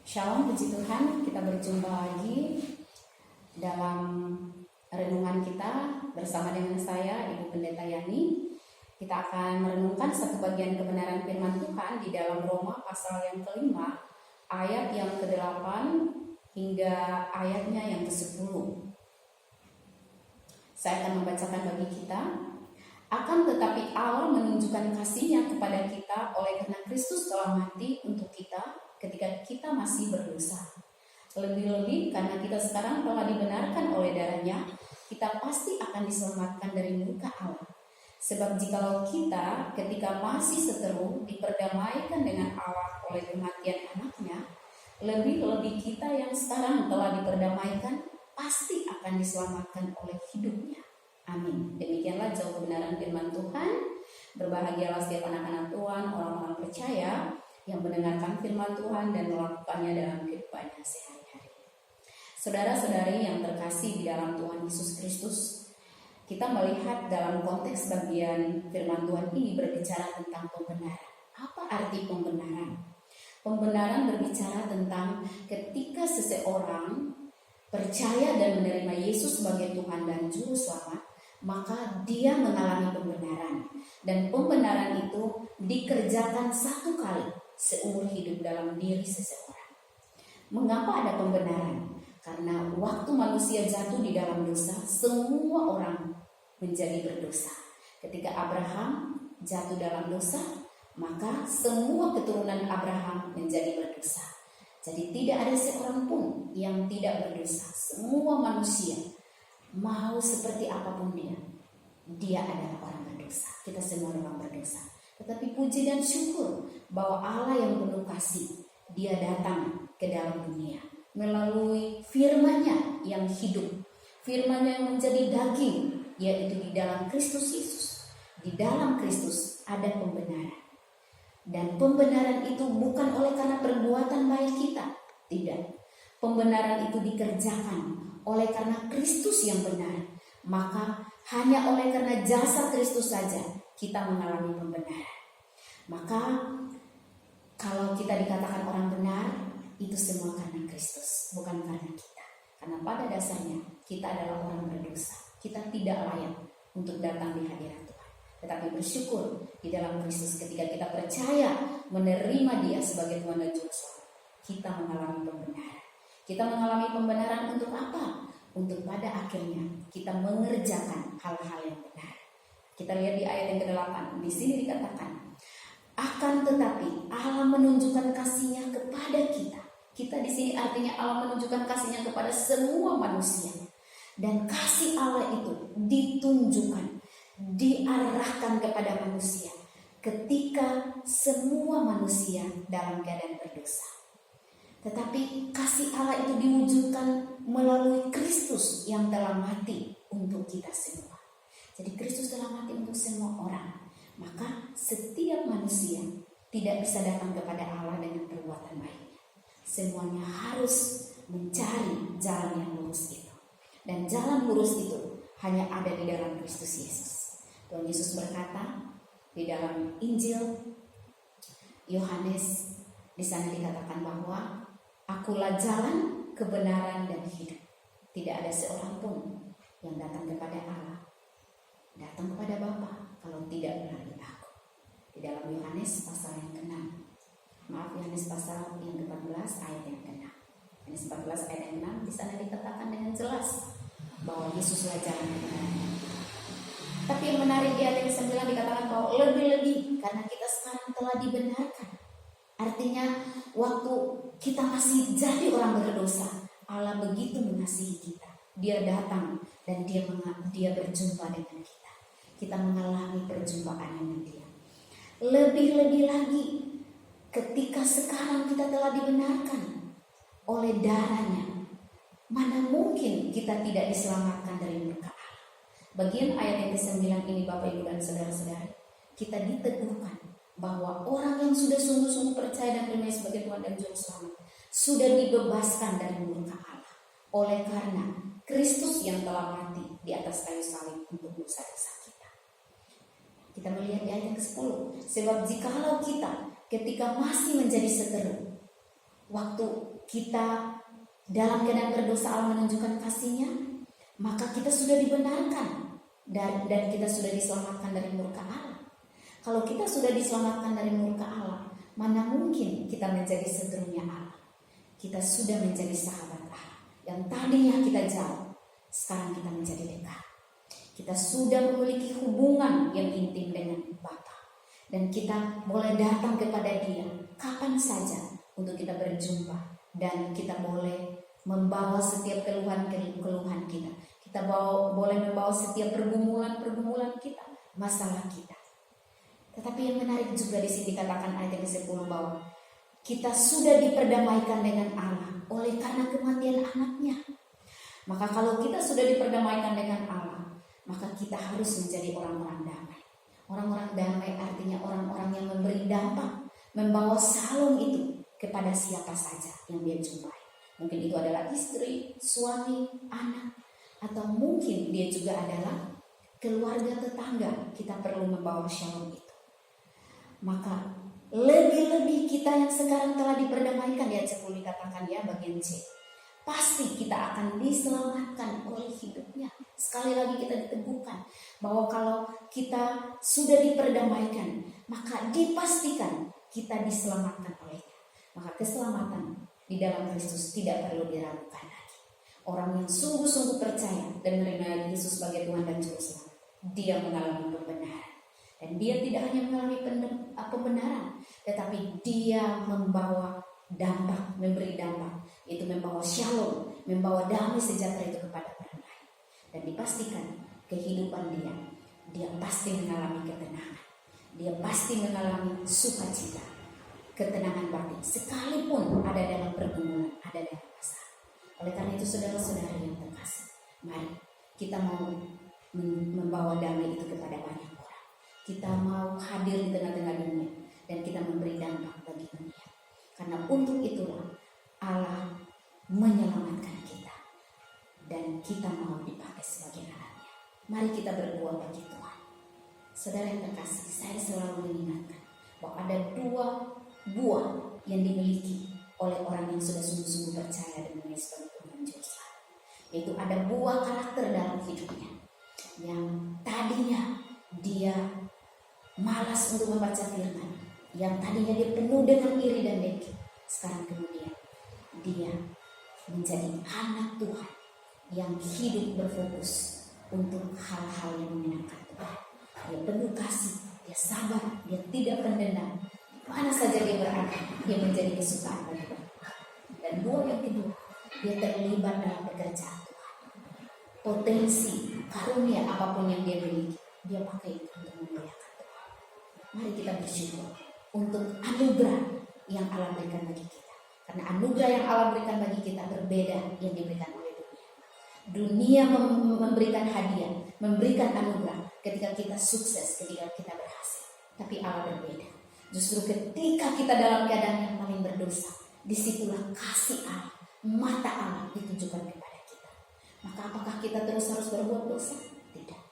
Shalom, puji Tuhan, kita berjumpa lagi dalam renungan kita bersama dengan saya, Ibu Pendeta Yani. Kita akan merenungkan satu bagian kebenaran firman Tuhan di dalam Roma pasal yang ke-5, ayat yang ke-8 hingga ayatnya yang ke-10. Saya akan membacakan bagi kita. Akan tetapi Allah menunjukkan kasih-Nya kepada kita oleh karena Kristus telah mati untuk kita ketika kita masih berdosa. Lebih-lebih karena kita sekarang telah dibenarkan oleh darah-Nya, kita pasti akan diselamatkan dari murka Allah. Sebab jikalau kita ketika masih seteru diperdamaikan dengan Allah oleh kematian anak-Nya, lebih-lebih kita yang sekarang telah diperdamaikan pasti akan diselamatkan oleh hidup-Nya. Amin. Demikianlah jauh kebenaran firman Tuhan. Berbahagialah setiap anak-anak Tuhan, orang-orang percaya yang mendengarkan firman Tuhan dan melakukannya dalam kehidupannya sehari-hari. Saudara-saudari yang terkasih di dalam Tuhan Yesus Kristus, kita melihat dalam konteks bagian firman Tuhan ini berbicara tentang pembenaran. Apa arti pembenaran? Pembenaran berbicara tentang ketika seseorang percaya dan menerima Yesus sebagai Tuhan dan Juru Selamat, maka dia mengalami pembenaran. Dan pembenaran itu dikerjakan satu kali seumur hidup dalam diri seseorang. Mengapa ada pembenaran? Karena waktu manusia jatuh di dalam dosa, semua orang menjadi berdosa. Ketika Abraham jatuh dalam dosa, maka semua keturunan Abraham menjadi berdosa. Jadi tidak ada seorang pun yang tidak berdosa. Semua manusia, mau seperti apapun dia adalah orang berdosa. Kita semua orang berdosa. Tetapi puji dan syukur bahwa Allah yang penuh kasih, Dia datang ke dalam dunia melalui firman-Nya yang hidup, firman-Nya yang menjadi daging, yaitu di dalam Kristus Yesus. Di dalam Kristus ada pembenaran. Dan pembenaran itu bukan oleh karena perbuatan baik kita. Tidak. Pembenaran itu dikerjakan oleh karena Kristus yang benar. Maka hanya oleh karena jasa Kristus saja kita mengalami pembenaran. Maka kalau kita dikatakan orang benar, itu semua karena Kristus, bukan karena kita. Karena pada dasarnya kita adalah orang berdosa. Kita tidak layak untuk datang di hadirat Tuhan. Tetapi bersyukur di dalam Kristus ketika kita percaya menerima Dia sebagai Tuhan dan Juru Selamat, kita mengalami pembenaran. Kita mengalami pembenaran untuk apa? Untuk pada akhirnya kita mengerjakan hal-hal yang benar. Kita lihat di ayat yang ke-8. Di sini dikatakan, akan tetapi Allah menunjukkan kasih-Nya kepada kita. Kita di sini artinya Allah menunjukkan kasih-Nya kepada semua manusia. Dan kasih Allah itu ditunjukkan, diarahkan kepada manusia ketika semua manusia dalam keadaan berdosa. Tetapi kasih Allah itu diwujudkan melalui Kristus yang telah mati untuk kita semua. Jadi Kristus telah mati untuk semua orang. Maka setiap manusia tidak bisa datang kepada Allah dengan perbuatan baiknya. Semuanya harus mencari jalan yang lurus itu. Dan jalan lurus itu hanya ada di dalam Kristus Yesus. Tuhan Yesus berkata di dalam Injil Yohanes, di sana dikatakan bahwa Akulah jalan, kebenaran, dan hidup. Tidak ada seorang pun yang datang kepada Allah, datang kepada Bapa, kalau tidak melalui aku. Di dalam Yohanes pasal yang ke-6. Yohanes pasal yang ke-14 ayat yang ke-6. Yohanes 14 ayat yang 6, di sana dikatakan dengan jelas bahwa Yesuslah jalan kebenaran. Tapi yang menarik di ayat yang ke-9 dikatakan bahwa lebih-lebih karena kita sekarang telah dibenarkan. Artinya waktu kita masih jadi orang berdosa, Allah begitu mengasihi kita. Dia datang dan dia berjumpa dengan kita. Kita mengalami perjumpaan dengan Dia. Lebih-lebih lagi ketika sekarang kita telah dibenarkan oleh darah-Nya, mana mungkin kita tidak diselamatkan dari murka Allah. Bagian ayat yang ke-9 ini Bapak Ibu dan saudara-saudari, kita diteguhkan bahwa orang yang sudah sungguh-sungguh percaya dan menerima sebagai Tuhan dan Juru Selamat sudah dibebaskan dari murka Allah oleh karena Kristus yang telah mati di atas kayu salib untuk dosa-dosa kita. Kita melihat di ayat yang ke-10, sebab jikalau kita ketika masih menjadi seteru, waktu kita dalam keadaan berdosa Allah menunjukkan kasih-Nya, maka kita sudah dibenarkan dan kita sudah diselamatkan dari murka Allah. Kalau kita sudah diselamatkan dari murka Allah, mana mungkin kita menjadi seterunya Allah? Kita sudah menjadi sahabat Allah. Yang tadinya kita jauh, sekarang kita menjadi dekat. Kita sudah memiliki hubungan yang intim dengan Bapa. Dan kita boleh datang kepada Dia kapan saja untuk kita berjumpa. Dan kita boleh membawa setiap keluhan kita. Kita boleh membawa setiap pergumulan kita, masalah kita. Tetapi yang menarik juga di sini dikatakan ayat yang ke-10 bahwa kita sudah diperdamaikan dengan Allah oleh karena kematian anaknya. Maka kalau kita sudah diperdamaikan dengan Allah, maka kita harus menjadi orang-orang damai. Orang-orang damai artinya orang-orang yang memberi dampak, membawa salom itu kepada siapa saja yang dia jumpai. Mungkin itu adalah istri, suami, anak, atau mungkin dia juga adalah keluarga tetangga. Kita perlu membawa shalom itu. Maka lebih-lebih kita yang sekarang telah diperdamaikan, di ayat 10 dikatakan ya bagian C, pasti kita akan diselamatkan oleh hidupnya. Sekali lagi kita diteguhkan bahwa kalau kita sudah diperdamaikan, maka dipastikan kita diselamatkan olehnya. Maka keselamatan di dalam Kristus tidak perlu diragukan lagi. Orang yang sungguh-sungguh percaya dan menerima Yesus sebagai Tuhan dan Juru Selamat, dia mengalami pembenaran. Dan dia tidak hanya mengalami pembenaran, tetapi dia membawa dampak, memberi dampak, itu membawa shalom, membawa damai sejahtera itu kepada orang lain. Dan dipastikan kehidupan dia pasti mengalami ketenangan, dia pasti mengalami sukacita, ketenangan batin, sekalipun ada dalam pergumulan, ada dalam masalah. Oleh karena itu saudara-saudara yang terkasih, mari kita mau membawa damai itu kepada banyak orang. Kita mau hadir di tengah-tengah dunia dan kita memberi dampak bagi dunia. Karena untuk itulah Allah menyelamatkan kita dan kita mau dipakai sebagai anaknya. Mari kita berdoa bagi Tuhan. Saudara yang terkasih, saya selalu mengingatkan bahwa ada 2 buah yang dimiliki oleh orang yang sudah sungguh-sungguh percaya dan menulis sebagai Tuhan Juru Selamat. Yaitu ada buah karakter dalam hidupnya. Yang tadinya dia malas untuk membaca firman, yang tadinya dia penuh dengan iri dan dengki, sekarang kemudian dia menjadi anak Tuhan yang hidup berfokus untuk hal-hal yang menyenangkan Tuhan. Dia penuh kasih, dia sabar, dia tidak pendendam. Mana saja dia berada, dia menjadi kesukaan bagi Tuhan. Dan buah yang kedua, dia terlibat dalam pekerjaan Tuhan. Potensi, karunia apapun yang dia miliki, dia pakai itu untuk memuliakan Tuhan. Mari kita bersyukur untuk anugerah yang Allah berikan bagi kita. Karena anugerah yang Allah berikan bagi kita berbeda yang diberikan oleh dunia. Dunia memberikan hadiah, memberikan anugerah ketika kita sukses, ketika kita berhasil. Tapi Allah berbeda. Justru ketika kita dalam keadaan yang paling berdosa, disitulah kasih Allah, mata Allah ditujukan kepada kita. Maka apakah kita terus harus berbuat dosa? Tidak.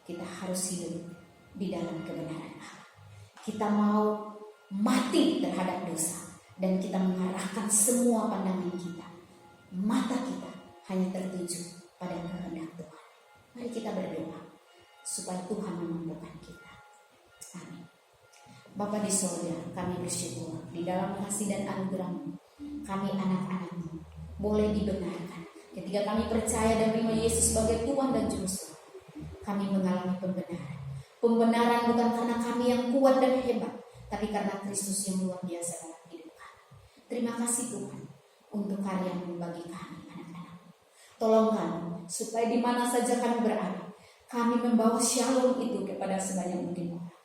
Kita harus hidup di dalam kebenaran Allah. Kita mau mati terhadap dosa dan kita mengarahkan semua pandangan kita, mata kita hanya tertuju pada kehendak Tuhan. Mari kita berdoa supaya Tuhan memampukan kita. Amin. Bapa di sorga, kami bersyukur di dalam kasih dan anugerah-Mu, kami anak-anak-Mu boleh dibenarkan. Ketika kami percaya dan menerima Yesus sebagai Tuhan dan Juru Selamat, kami mengalami pembenaran. Pembenaran bukan karena kami yang kuat dan hebat, tapi karena Kristus yang luar biasa dalam hidup kami. Terima kasih Tuhan untuk karya-Mu bagi kami anak-anak-Mu. Tolong kami supaya di mana saja kami berada, kami membawa shalom itu kepada sebanyak mungkin orang.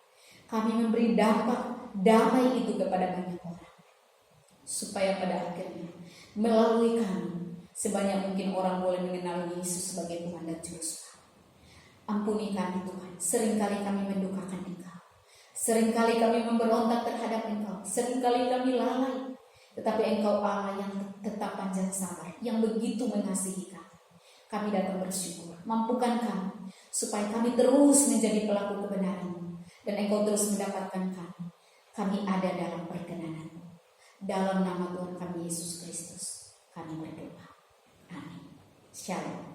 Kami memberi dampak damai itu kepada banyak orang. Supaya pada akhirnya melalui kami sebanyak mungkin orang boleh mengenal Yesus sebagai Tuhan dan Juru Selamat. Ampuni kami Tuhan, seringkali kami mendukakan Engkau. Seringkali kami memberontak terhadap Engkau. Seringkali kami lalai. Tetapi Engkau Allah yang tetap panjang sabar, yang begitu mengasihi kami. Kami datang bersyukur. Mampukan kami supaya kami terus menjadi pelaku kebenaran-Mu. Dan Engkau terus mendapatkan kami. Kami ada dalam perkenanan-Mu. Dalam nama Tuhan kami Yesus Kristus, kami berdoa. Amin. Shalom.